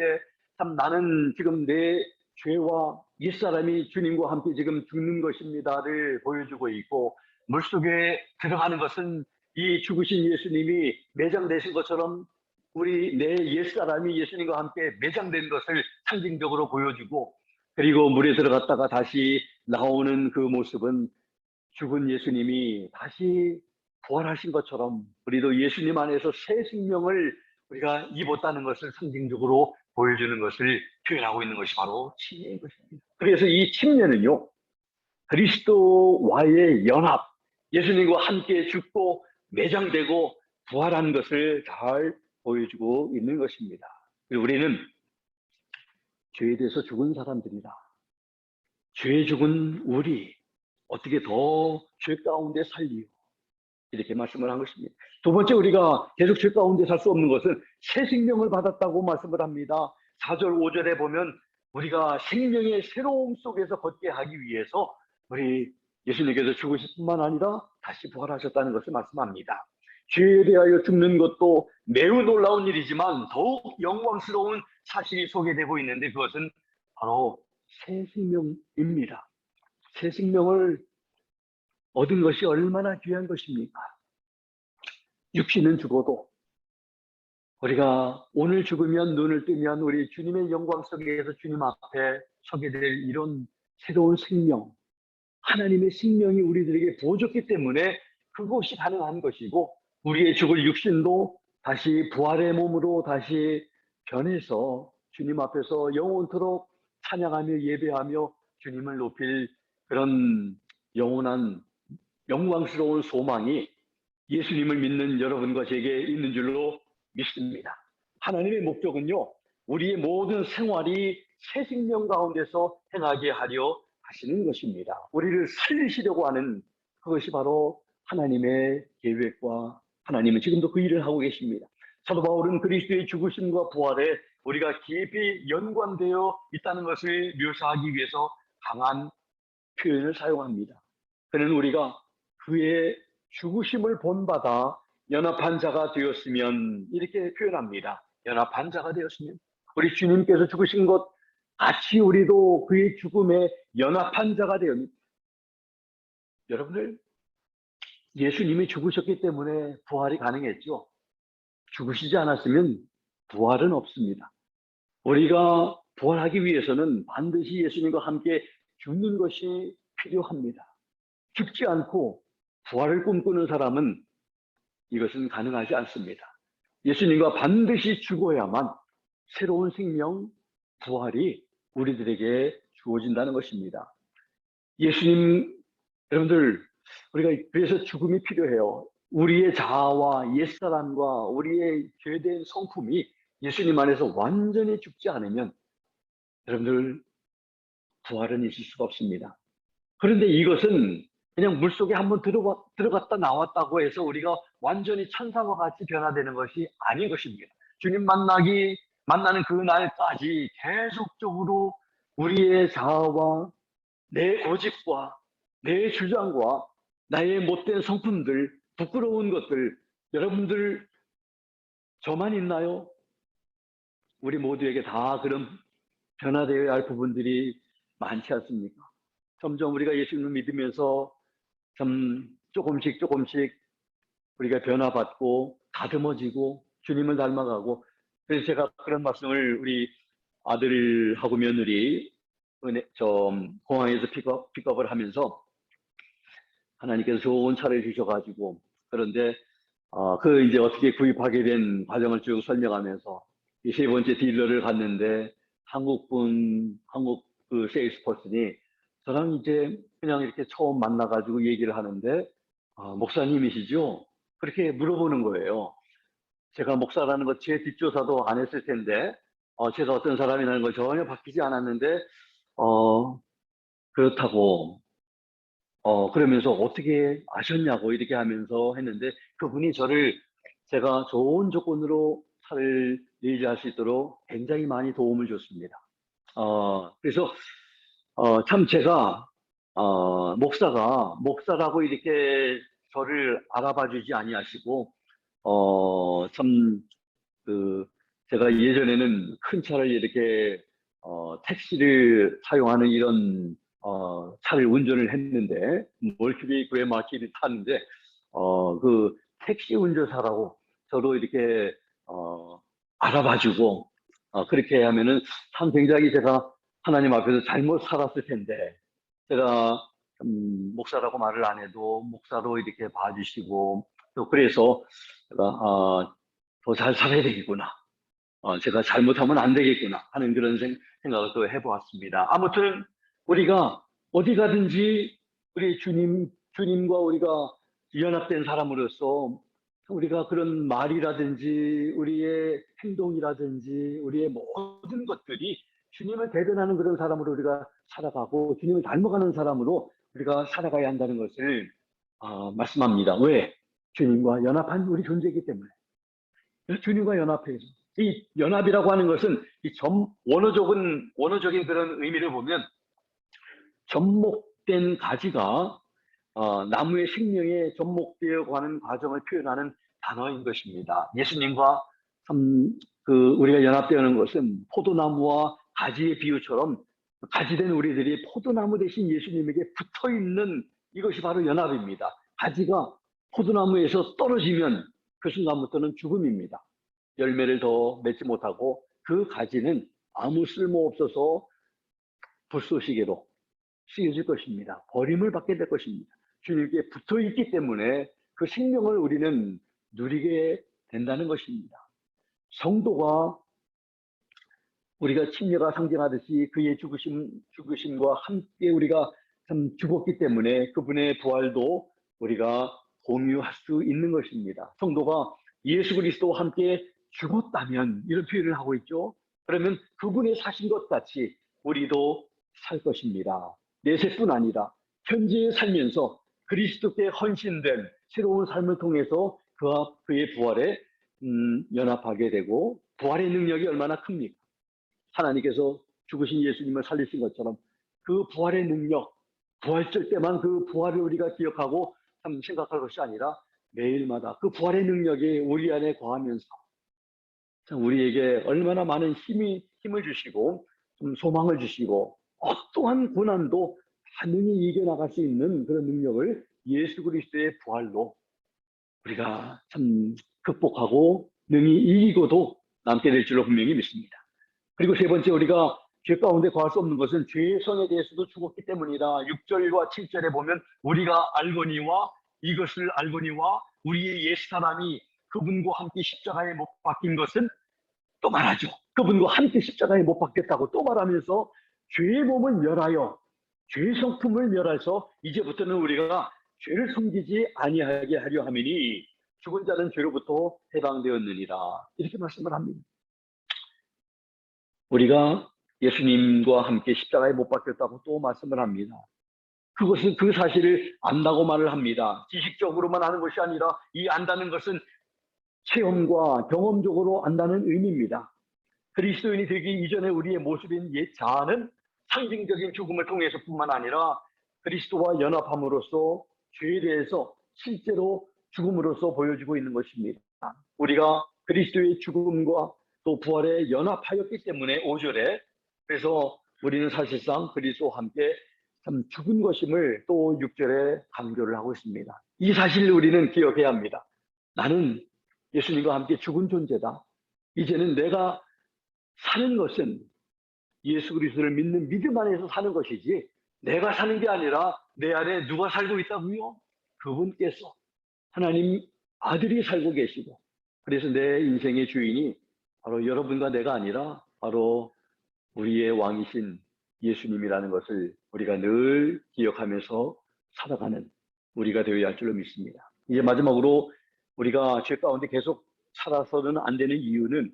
나는 지금 내 죄와 옛사람이 주님과 함께 지금 죽는 것입니다를 보여주고 있고 물속에 들어가는 것은 이 죽으신 예수님이 매장되신 것처럼 우리 내 옛사람이 예수님과 함께 매장된 것을 상징적으로 보여주고 그리고 물에 들어갔다가 다시 나오는 그 모습은 죽은 예수님이 다시 부활하신 것처럼 우리도 예수님 안에서 새 생명을 우리가 입었다는 것을 상징적으로 보여주는 것을 표현하고 있는 것이 바로 침례인 것입니다. 그래서 이 침례는요, 그리스도와의 연합, 예수님과 함께 죽고 매장되고 부활한 것을 잘 보여주고 있는 것입니다. 그리고 우리는 죄에 대해서 죽은 사람들이다. 죄에 죽은 우리 어떻게 더 죄 가운데 살리요? 이렇게 말씀을 한 것입니다. 두 번째, 우리가 계속 죄 가운데 살 수 없는 것은 새 생명을 받았다고 말씀을 합니다. 4절, 5절에 보면 우리가 생명의 새로움 속에서 걷게 하기 위해서 우리 예수님께서 죽으실 뿐만 아니라 다시 부활하셨다는 것을 말씀합니다. 죄에 대하여 죽는 것도 매우 놀라운 일이지만 더욱 영광스러운 사실이 소개되고 있는데, 그것은 바로 새 생명입니다. 새 생명을 얻은 것이 얼마나 귀한 것입니까? 육신은 죽어도 우리가 오늘 죽으면, 눈을 뜨면 우리 주님의 영광 속에서 주님 앞에 서게 될 이런 새로운 생명, 하나님의 생명이 우리들에게 부어졌기 때문에 그것이 가능한 것이고, 우리의 죽을 육신도 다시 부활의 몸으로 다시 변해서 주님 앞에서 영원토록 찬양하며 예배하며 주님을 높일 그런 영원한 영광스러운 소망이 예수님을 믿는 여러분과 제게 있는 줄로 믿습니다. 하나님의 목적은요, 우리의 모든 생활이 새 생명 가운데서 행하게 하려 하시는 것입니다. 우리를 살리시려고 하는 그것이 바로 하나님의 계획과 하나님은 지금도 그 일을 하고 계십니다. 사도 바울은 그리스도의 죽으심과 부활에 우리가 깊이 연관되어 있다는 것을 묘사하기 위해서 강한 표현을 사용합니다. 그는 우리가 그의 죽으심을 본받아 연합한 자가 되었으면, 이렇게 표현합니다. 연합한 자가 되었으면, 우리 주님께서 죽으신 것 같이 우리도 그의 죽음에 연합한 자가 되었습니다. 여러분들, 예수님이 죽으셨기 때문에 부활이 가능했죠. 죽으시지 않았으면 부활은 없습니다. 우리가 부활하기 위해서는 반드시 예수님과 함께 죽는 것이 필요합니다. 죽지 않고 부활을 꿈꾸는 사람은 이것은 가능하지 않습니다. 예수님과 반드시 죽어야만 새로운 생명, 부활이 우리들에게 주어진다는 것입니다. 예수님, 여러분들, 우리가 그래서 죽음이 필요해요. 우리의 자아와 옛사람과 우리의 죄된 성품이 예수님 안에서 완전히 죽지 않으면 여러분들 부활은 있을 수가 없습니다. 그런데 이것은 그냥 물속에 한번 들어갔다 나왔다고 해서 우리가 완전히 천사와 같이 변화되는 것이 아닌 것입니다. 주님 만나는 그 날까지 계속적으로 우리의 자아와 내 고집과 내 주장과 나의 못된 성품들, 부끄러운 것들, 여러분들 저만 있나요? 우리 모두에게 다 그런 변화되어야 할 부분들이 많지 않습니까? 점점 우리가 예수님을 믿으면서 참 조금씩 우리가 변화받고 다듬어지고 주님을 닮아가고, 그래서 제가 그런 말씀을 우리 아들하고 며느리 공항에서 픽업을 하면서 하나님께서 좋은 차를 주셔가지고, 그런데 그 이제 어떻게 구입하게 된 과정을 쭉 설명하면서 이 세 번째 딜러를 갔는데 한국 그 세일스퍼슨이 저랑 이제 그냥 이렇게 처음 만나가지고 얘기를 하는데, 목사님이시죠? 그렇게 물어보는 거예요. 제가 목사라는 것 제 뒷조사도 안 했을 텐데, 제가 어떤 사람이라는 걸 전혀 바뀌지 않았는데, 그렇다고, 그러면서 어떻게 아셨냐고 이렇게 하면서 했는데, 그분이 제가 좋은 조건으로 차를 리즈할 수 있도록 굉장히 많이 도움을 줬습니다. 그래서 참 제가 목사라고 이렇게 저를 알아봐 주지 아니하시고, 참 제가 예전에는 큰 차를 이렇게 택시를 사용하는 이런 차를 운전을 했는데, 멀티베이 그레마키를 탔는데, 그 택시 운전사라고 저도 이렇게 알아봐주고, 그렇게 하면은 참 굉장히 제가 하나님 앞에서 잘못 살았을 텐데, 제가 목사라고 말을 안 해도 목사로 이렇게 봐주시고, 또 그래서 제가 더 잘 살아야 되겠구나. 제가 잘못하면 안 되겠구나 하는 그런 생각을 또 해보았습니다. 아무튼 우리가 어디 가든지 우리 주님과 우리가 연합된 사람으로서 우리가 그런 말이라든지 우리의 행동이라든지 우리의 모든 것들이 주님을 대변하는 그런 사람으로 우리가 살아가고 주님을 닮아가는 사람으로 우리가 살아가야 한다는 것을 말씀합니다. 왜? 주님과 연합한 우리 존재이기 때문에. 주님과 연합해서 이 연합이라고 하는 것은 이 원어적인 그런 의미를 보면 접목된 가지가 나무의 생명에 접목되어 가는 과정을 표현하는 단어인 것입니다. 예수님과 우리가 연합되는 것은 포도나무와 가지의 비유처럼 가지된 우리들이 포도나무 대신 예수님에게 붙어 있는 이것이 바로 연합입니다. 가지가 포도나무에서 떨어지면 그 순간부터는 죽음입니다. 열매를 더 맺지 못하고 그 가지는 아무 쓸모 없어서 불쏘시개로 씌어질 것입니다. 버림을 받게 될 것입니다. 주님께 붙어 있기 때문에 그 생명을 우리는 누리게 된다는 것입니다. 성도가 우리가 침례가 상징하듯이 그의 죽으심과 함께 우리가 참 죽었기 때문에 그분의 부활도 우리가 공유할 수 있는 것입니다. 성도가 예수 그리스도와 함께 죽었다면 이런 표현을 하고 있죠. 그러면 그분의 사신 것 같이 우리도 살 것입니다. 내세뿐 아니라 현재 살면서 그리스도께 헌신된 새로운 삶을 통해서 그의 부활에 연합하게 되고 부활의 능력이 얼마나 큽니까? 하나님께서 죽으신 예수님을 살리신 것처럼 그 부활의 능력, 부활절 때만 그 부활을 우리가 기억하고 참 생각할 것이 아니라 매일마다 그 부활의 능력이 우리 안에 거하면서 우리에게 얼마나 많은 힘을 주시고 좀 소망을 주시고 어떠한 고난도 단연히 이겨나갈 수 있는 그런 능력을 예수 그리스도의 부활로 우리가 참 극복하고 능히 이기고도 남게 될 줄로 분명히 믿습니다. 그리고 세 번째, 우리가 죄 가운데 거할 수 없는 것은 죄의 성에 대해서도 죽었기 때문이다. 6절과 7절에 보면 우리가 알거니와 이것을 알거니와 우리의 옛사람이 그분과 함께 십자가에 못 박힌 것은 또 말하죠. 그분과 함께 십자가에 못 박혔다고 또 말하면서 죄의 몸을 멸하여 죄의 성품을 멸해서 이제부터는 우리가 죄를 숨기지 아니하게 하려 함이니 죽은 자는 죄로부터 해방되었느니라. 이렇게 말씀을 합니다. 우리가 예수님과 함께 십자가에 못 박혔다고 또 말씀을 합니다. 그것은 그 사실을 안다고 말을 합니다. 지식적으로만 아는 것이 아니라 이 안다는 것은 체험과 경험적으로 안다는 의미입니다. 그리스도인이 되기 이전에 우리의 모습인 옛 자아는 상징적인 죽음을 통해서 뿐만 아니라 그리스도와 연합함으로써 죄에 대해서 실제로 죽음으로써 보여주고 있는 것입니다. 우리가 그리스도의 죽음과 또 부활에 연합하였기 때문에 5절에 그래서 우리는 사실상 그리스도와 함께 참 죽은 것임을 또 6절에 강조를 하고 있습니다. 이 사실을 우리는 기억해야 합니다. 나는 예수님과 함께 죽은 존재다. 이제는 내가 사는 것은 예수 그리스도를 믿는 믿음 안에서 사는 것이지 내가 사는 게 아니라 내 안에 누가 살고 있다고요? 그분께서 하나님 아들이 살고 계시고 그래서 내 인생의 주인이 바로 여러분과 내가 아니라 바로 우리의 왕이신 예수님이라는 것을 우리가 늘 기억하면서 살아가는 우리가 되어야 할 줄로 믿습니다. 이제 마지막으로 우리가 죄 가운데 계속 살아서는 안 되는 이유는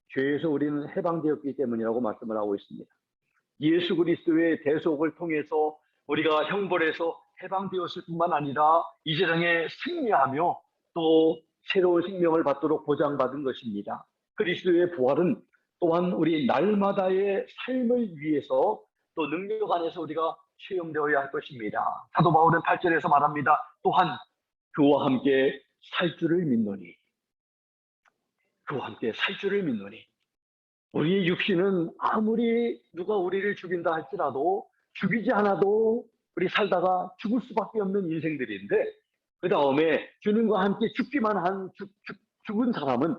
죄에서 우리는 해방되었기 때문이라고 말씀을 하고 있습니다. 예수 그리스도의 대속을 통해서 우리가 형벌에서 해방되었을 뿐만 아니라 이 세상에 승리하며 또 새로운 생명을 받도록 보장받은 것입니다. 그리스도의 부활은 또한 우리 날마다의 삶을 위해서 또 능력 안에서 우리가 체험되어야 할 것입니다. 사도 바울은 8절에서 말합니다. 또한 그와 함께 살 줄을 믿노니 그와 함께 살 줄을 믿노니 우리의 육신은 아무리 누가 우리를 죽인다 할지라도 죽이지 않아도 우리 살다가 죽을 수밖에 없는 인생들인데 그 다음에 주님과 함께 죽기만 한 죽은 사람은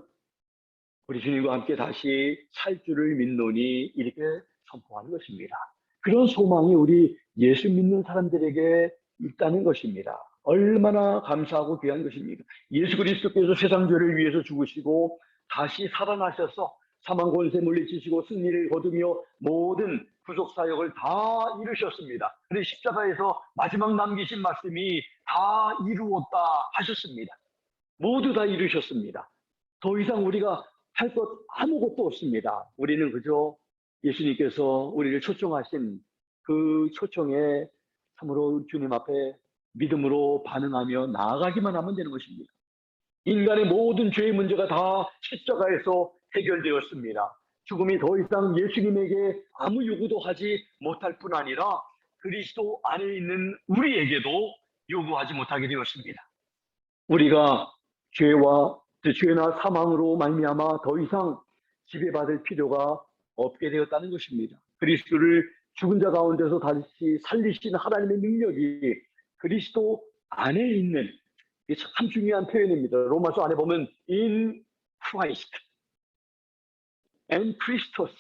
우리 주님과 함께 다시 살 줄을 믿노니 이렇게 선포하는 것입니다. 그런 소망이 우리 예수 믿는 사람들에게 있다는 것입니다. 얼마나 감사하고 귀한 것입니까? 예수 그리스도께서 세상 죄를 위해서 죽으시고 다시 살아나셔서 사망 권세 물리치시고 승리를 거두며 모든 구속 사역을 다 이루셨습니다. 그래서 십자가에서 마지막 남기신 말씀이 다 이루었다 하셨습니다. 모두 다 이루셨습니다. 더 이상 우리가 할 것 아무것도 없습니다. 우리는 그저 예수님께서 우리를 초청하신 그 초청에 참으로 주님 앞에 믿음으로 반응하며 나아가기만 하면 되는 것입니다. 인간의 모든 죄의 문제가 다 십자가에서 해결되었습니다. 죽음이 더 이상 예수님에게 아무 요구도 하지 못할 뿐 아니라 그리스도 안에 있는 우리에게도 요구하지 못하게 되었습니다. 우리가 죄나 사망으로 말미암아 더 이상 지배받을 필요가 없게 되었다는 것입니다. 그리스도를 죽은 자 가운데서 다시 살리신 하나님의 능력이 그리스도 안에 있는, 이게 참 중요한 표현입니다. 로마서 안에 보면 in Christ and Christos,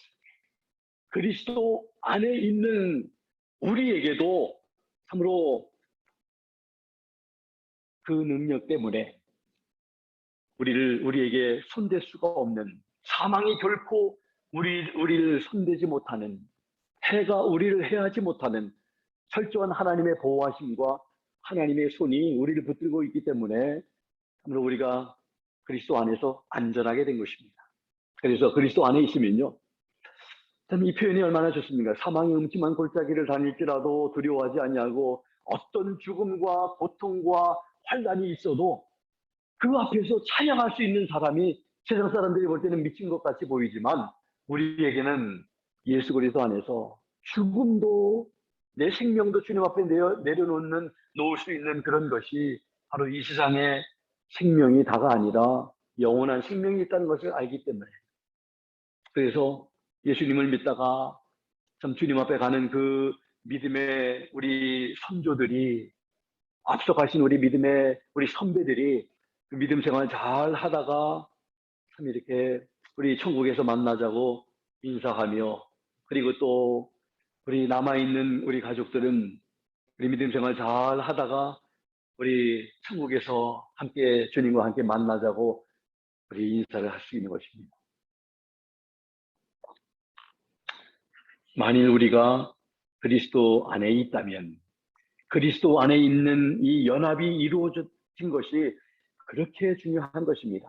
그리스도 안에 있는 우리에게도 참으로 그 능력 때문에 우리에게 손댈 수가 없는, 사망이 결코 우리를 손대지 못하는, 해가 우리를 해하지 못하는 철저한 하나님의 보호하심과 하나님의 손이 우리를 붙들고 있기 때문에 참으로 우리가 그리스도 안에서 안전하게 된 것입니다. 그래서 그리스도 안에 있으면요, 참 이 표현이 얼마나 좋습니까? 사망의 음침한 골짜기를 다닐지라도 두려워하지 아니하고 어떤 죽음과 고통과 환난이 있어도 그 앞에서 찬양할 수 있는 사람이 세상 사람들이 볼 때는 미친 것 같이 보이지만 우리에게는 예수 그리스도 안에서 죽음도 내 생명도 주님 앞에 놓을 수 있는 그런 것이 바로 이 세상의 생명이 다가 아니라 영원한 생명이 있다는 것을 알기 때문에, 그래서 예수님을 믿다가 참 주님 앞에 가는 그 믿음의 우리 선조들이, 앞서가신 우리 믿음의 우리 선배들이 그 믿음 생활 잘 하다가 참 이렇게 우리 천국에서 만나자고 인사하며, 그리고 또 우리 남아있는 우리 가족들은 우리 믿음 생활 잘 하다가 우리 천국에서 함께 주님과 함께 만나자고 우리 인사를 할 수 있는 것입니다. 만일 우리가 그리스도 안에 있다면 그리스도 안에 있는 이 연합이 이루어진 것이 그렇게 중요한 것입니다.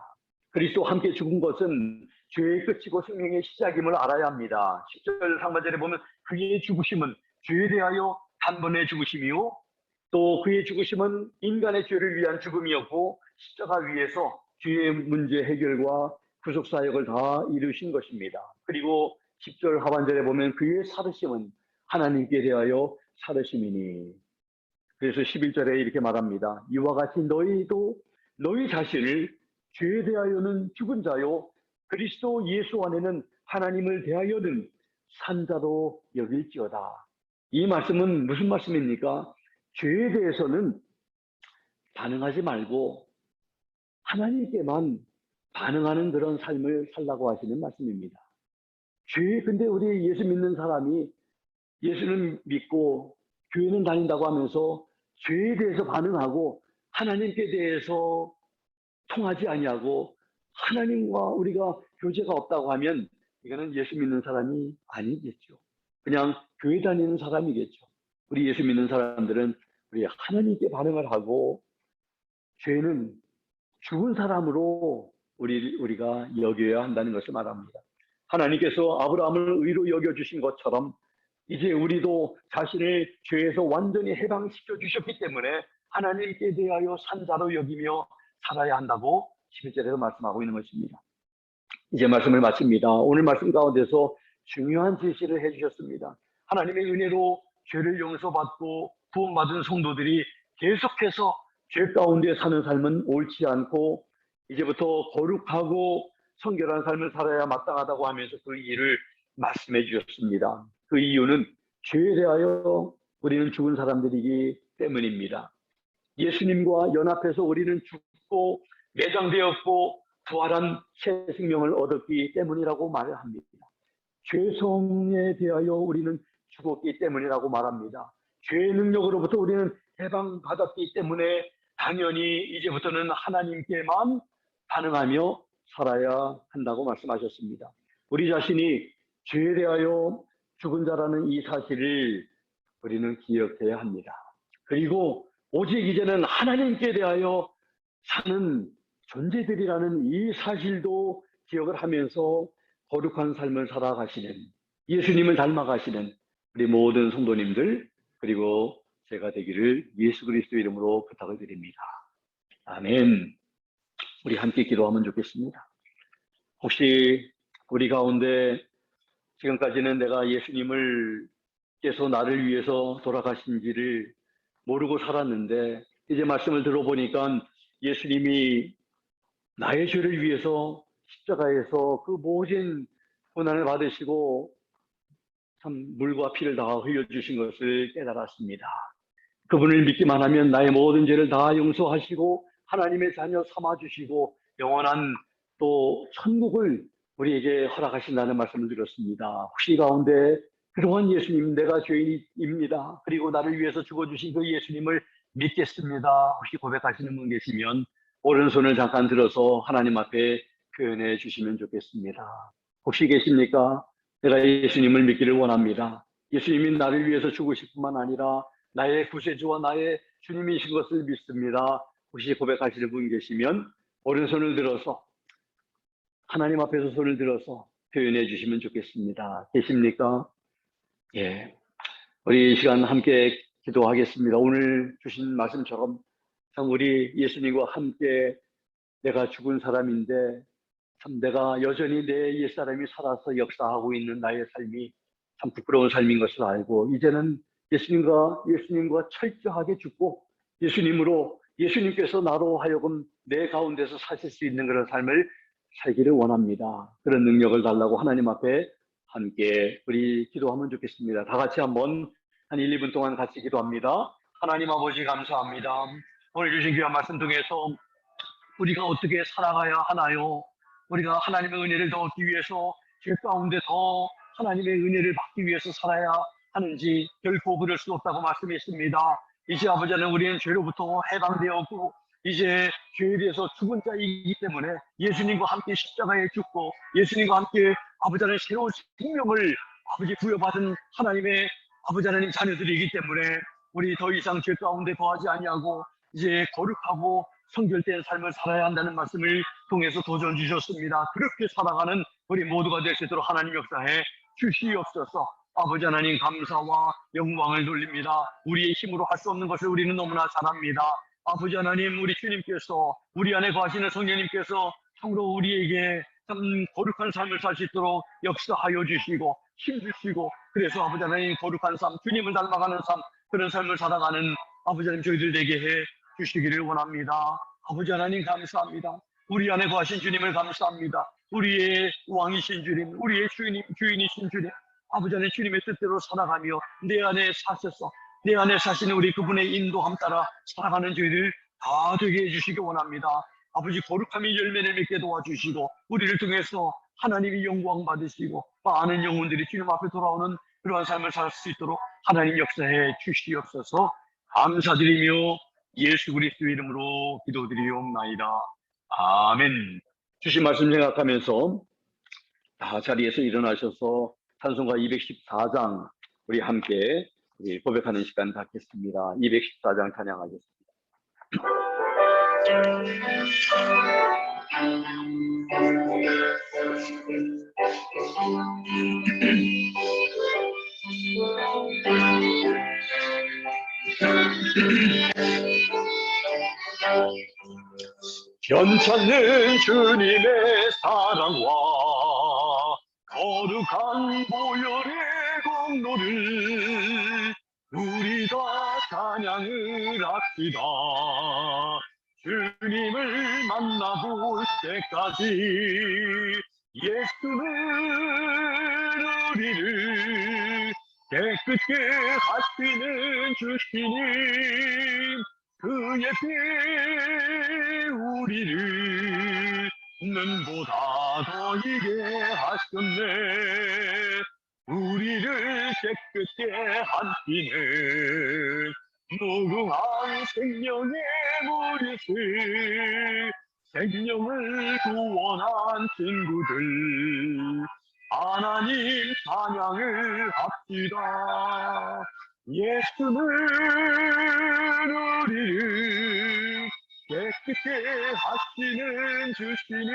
그리스도와 함께 죽은 것은 죄의 끝이고 생명의 시작임을 알아야 합니다. 10절 상반절에 보면 그의 죽으심은 죄에 대하여 단번에 죽으심이요, 또 그의 죽으심은 인간의 죄를 위한 죽음이었고 십자가 위에서 죄의 문제 해결과 구속사역을 다 이루신 것입니다. 그리고 10절 하반절에 보면 그의 살으심은 하나님께 대하여 살으심이니, 그래서 11절에 이렇게 말합니다. 이와 같이 너희도 너희 자신을 죄에 대하여는 죽은 자요 그리스도 예수 안에는 하나님을 대하여는 산 자로 여길지어다. 이 말씀은 무슨 말씀입니까? 죄에 대해서는 반응하지 말고 하나님께만 반응하는 그런 삶을 살라고 하시는 말씀입니다. 근데 우리 예수 믿는 사람이 예수는 믿고 교회는 다닌다고 하면서 죄에 대해서 반응하고 하나님께 대해서 통하지 아니하고 하나님과 우리가 교제가 없다고 하면 이거는 예수 믿는 사람이 아니겠죠. 그냥 교회 다니는 사람이겠죠. 우리 예수 믿는 사람들은 우리 하나님께 반응을 하고 죄는 죽은 사람으로 우리가 여겨야 한다는 것을 말합니다. 하나님께서 아브라함을 의로 여겨주신 것처럼 이제 우리도 자신을 죄에서 완전히 해방시켜 주셨기 때문에 하나님께 대하여 산자로 여기며 살아야 한다고 11절에서 말씀하고 있는 것입니다. 이제 말씀을 마칩니다. 오늘 말씀 가운데서 중요한 제시를 해주셨습니다. 하나님의 은혜로 죄를 용서받고 구원받은 성도들이 계속해서 죄 가운데 사는 삶은 옳지 않고 이제부터 거룩하고 성결한 삶을 살아야 마땅하다고 하면서 그 일을 말씀해 주셨습니다. 그 이유는 죄에 대하여 우리는 죽은 사람들이기 때문입니다. 예수님과 연합해서 우리는 죽고 매장되었고 부활한 새 생명을 얻었기 때문이라고 말을 합니다. 죄성에 대하여 우리는 죽었기 때문이라고 말합니다. 죄의 능력으로부터 우리는 해방받았기 때문에 당연히 이제부터는 하나님께만 반응하며 살아야 한다고 말씀하셨습니다. 우리 자신이 죄에 대하여 죽은 자라는 이 사실을 우리는 기억해야 합니다. 그리고 오직 이제는 하나님께 대하여 사는 존재들이라는 이 사실도 기억을 하면서 거룩한 삶을 살아가시는, 예수님을 닮아가시는 우리 모든 성도님들, 그리고 제가 되기를 예수 그리스도 이름으로 부탁을 드립니다. 아멘. 우리 함께 기도하면 좋겠습니다. 혹시 우리 가운데 지금까지는 내가 예수님을 께서 나를 위해서 돌아가신지를 모르고 살았는데, 이제 말씀을 들어보니까 예수님이 나의 죄를 위해서 십자가에서 그 모진 고난을 받으시고 참 물과 피를 다 흘려주신 것을 깨달았습니다. 그분을 믿기만 하면 나의 모든 죄를 다 용서하시고 하나님의 자녀 삼아주시고 영원한 또 천국을 우리에게 허락하신다는 말씀을 드렸습니다. 혹시 이 가운데 그러한 예수님, 내가 죄인입니다, 그리고 나를 위해서 죽어주신 그 예수님을 믿겠습니다, 혹시 고백하시는 분 계시면 오른손을 잠깐 들어서 하나님 앞에 표현해 주시면 좋겠습니다. 혹시 계십니까? 내가 예수님을 믿기를 원합니다. 예수님이 나를 위해서 죽으실 뿐만 아니라 나의 구세주와 나의 주님이신 것을 믿습니다. 혹시 고백하시는 분 계시면 오른손을 들어서 하나님 앞에서 손을 들어서 표현해 주시면 좋겠습니다. 계십니까? 예. 우리 이 시간 함께 기도하겠습니다. 오늘 주신 말씀처럼 참 우리 예수님과 함께 내가 죽은 사람인데 참 내가 여전히 내 옛사람이 살아서 역사하고 있는 나의 삶이 참 부끄러운 삶인 것을 알고, 이제는 예수님과 철저하게 죽고 예수님으로, 예수님께서 나로 하여금 내 가운데서 사실 수 있는 그런 삶을 살기를 원합니다. 그런 능력을 달라고 하나님 앞에 함께 우리 기도하면 좋겠습니다. 다 같이 한번 한 1, 2분 동안 같이 기도합니다. 하나님 아버지 감사합니다. 오늘 주신 귀한 말씀 통해서 우리가 어떻게 살아가야 하나요? 우리가 하나님의 은혜를 더 얻기 위해서 죄 가운데 더 하나님의 은혜를 받기 위해서 살아야 하는지 결코 그럴 수 없다고 말씀했습니다. 이제 아버지 하나님, 우리는 죄로부터 해방되었고 이제 죄에 대해서 죽은 자이기 때문에 예수님과 함께 십자가에 죽고 예수님과 함께 아버지 하나님 새로운 생명을 아버지 부여받은 하나님의 아버지 하나님 자녀들이기 때문에 우리 더 이상 죄 가운데 거하지 아니하고 이제 거룩하고 성결된 삶을 살아야 한다는 말씀을 통해서 도전 주셨습니다. 그렇게 살아가는 우리 모두가 될 수 있도록 하나님 역사에 주시옵소서. 아버지 하나님 감사와 영광을 돌립니다. 우리의 힘으로 할 수 없는 것을 우리는 너무나 잘합니다. 아버지 하나님, 우리 주님께서 우리 안에 거하시는 성령님께서 참으로 우리에게 참 거룩한 삶을 살 수 있도록 역사하여 주시고 힘 주시고, 그래서 아버지 하나님 거룩한 삶, 주님을 닮아가는 삶, 그런 삶을 살아가는 아버지 하나님 저희들 되게 해 주시기를 원합니다. 아버지 하나님 감사합니다. 우리 안에 거하신 주님을 감사합니다. 우리의 왕이신 주님, 우리의 주인이신 주님, 아버지 하나님 주님의 뜻대로 살아가며 내 안에 사셔서 내 안에 사시는 우리 그분의 인도함 따라 살아가는 저희들 다 되게 해주시기 원합니다. 아버지 거룩함이 열매를 맺게 도와주시고 우리를 통해서 하나님이 영광 받으시고 많은 영혼들이 주님 앞에 돌아오는 그러한 삶을 살 수 있도록 하나님 역사해 주시옵소서. 감사드리며 예수 그리스도 이름으로 기도드리옵나이다. 아멘. 주신 말씀 생각하면서 다 자리에서 일어나셔서 찬송가 214장 우리 함께 고백하는 시간 갖겠습니다. 214장 찬양하겠습니다. 변찮는 주님의 사랑과 거룩한 보혈의 공로를 우리 다 찬양을 합시다. 주님을 만나볼 때까지 예수는 우리를 깨끗게 하시는 주시님, 그의 피 우리를 눈보다 더 이게 하셨네. 우리를 깨끗게 한 피는 무궁한 생명의 물이시 생명을 구원한 친구들, 하나님 찬양을 합시다. 예수는 우리를 깨끗게 하시는 주시니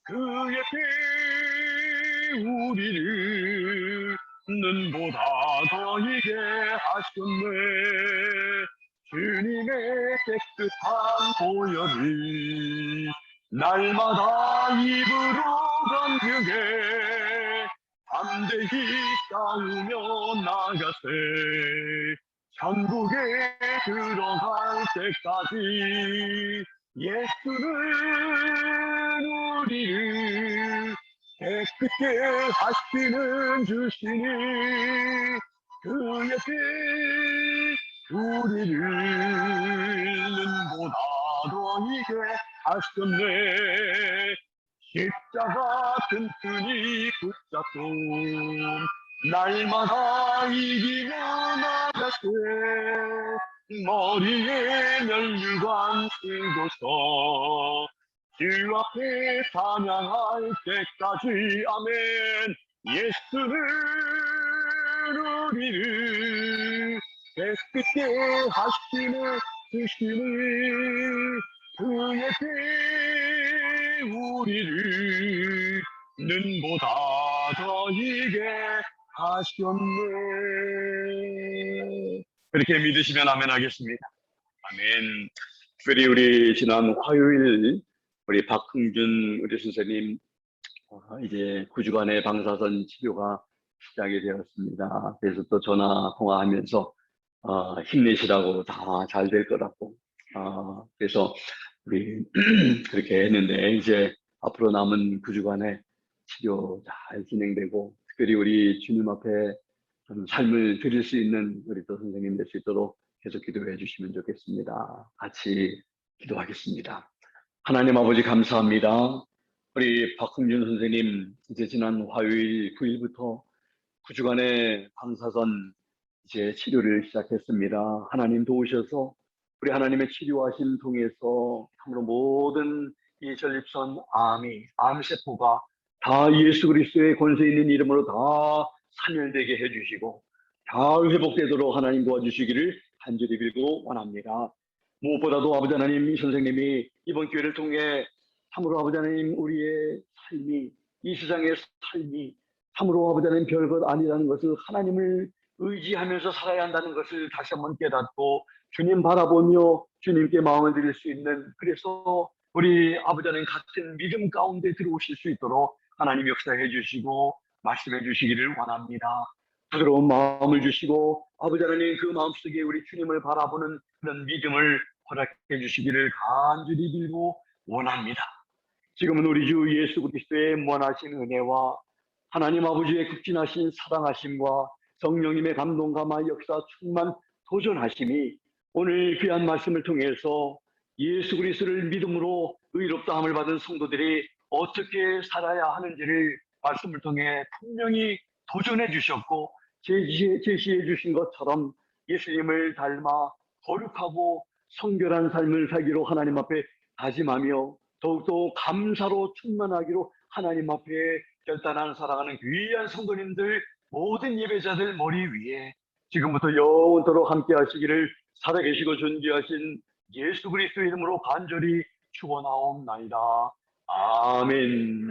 그의 피 우리를 눈보다 더 이게 하셨네. 주님의 깨끗한 보혈이 날마다 입으로 건중해 담대히 싸우며 나가세. 천국에 들어갈 때까지 예수는 우리를 깨끗게 하시는 주시니 그의 피 우리를 눈보다 더이게 하셨네. 십자가 튼튼히 붙잡고 날마다 이기며 나가세. 머리에 면류관 쓰고서 주 앞에 찬양할 때까지 아멘. 예수는 우리를 깨끗게 하시는 주시니 그의 피 우리를 눈보다 더 이게 하셨네. 그렇게 믿으시면 아멘 하겠습니다. 아멘. 특별히 우리 지난 화요일 우리 박흥준 우리 선생님 이제 9주간의 방사선 치료가 시작이 되었습니다. 그래서 또 전화 통화하면서 힘내시라고 다 잘 될 거라고 그래서 우리 그렇게 했는데 이제 앞으로 남은 9주간의 치료 잘 진행되고 특별히 우리 주님 앞에 삶을 드릴 수 있는 우리 또 선생님 될 수 있도록 계속 기도해 주시면 좋겠습니다. 같이 기도하겠습니다. 하나님 아버지 감사합니다. 우리 박흥준 선생님 이제 지난 화요일 9일부터 9주간의 방사선 이제 치료를 시작했습니다. 하나님 도우셔서 우리 하나님의 치료하심 통해서 참으로 모든 이 전립선 암세포가 다 예수 그리스도의 권세 있는 이름으로 다 사멸되게 해주시고 다 회복되도록 하나님 도와주시기를 간절히 빌고 원합니다. 무엇보다도 아버지 하나님 이 선생님이 이번 기회를 통해 참으로 아버지 하나님 우리의 삶이 이 세상의 삶이 참으로 아버지 하나님 별것 아니라는 것을 하나님을 의지하면서 살아야 한다는 것을 다시 한번 깨닫고 주님 바라보며 주님께 마음을 드릴 수 있는 그래서 우리 아버지 하나님 같은 믿음 가운데 들어오실 수 있도록 하나님 역사해 주시고 말씀해 주시기를 원합니다. 부드러운 마음을 주시고 아버지 하나님 그 마음속에 우리 주님을 바라보는 그런 믿음을 허락해 주시기를 간절히 빌고 원합니다. 지금은 우리 주 예수 그리스도의 무한하신 은혜와 하나님 아버지의 극진하신 사랑하심과 성령님의 감동 감화 역사 충만 도전하심이 오늘 귀한 말씀을 통해서 예수 그리스도를 믿음으로 의롭다함을 받은 성도들이 어떻게 살아야 하는지를 말씀을 통해 분명히 도전해 주셨고 제시해 주신 것처럼 예수님을 닮아 거룩하고 성결한 삶을 살기로 하나님 앞에 다짐하며 더욱더 감사로 충만하기로 하나님 앞에 결단하는 사랑하는 귀한 성도님들 모든 예배자들 머리 위에 지금부터 영원토록 함께 하시기를 살아계시고 존귀하신 예수 그리스도 이름으로 간절히 축원하옵나이다. 아멘.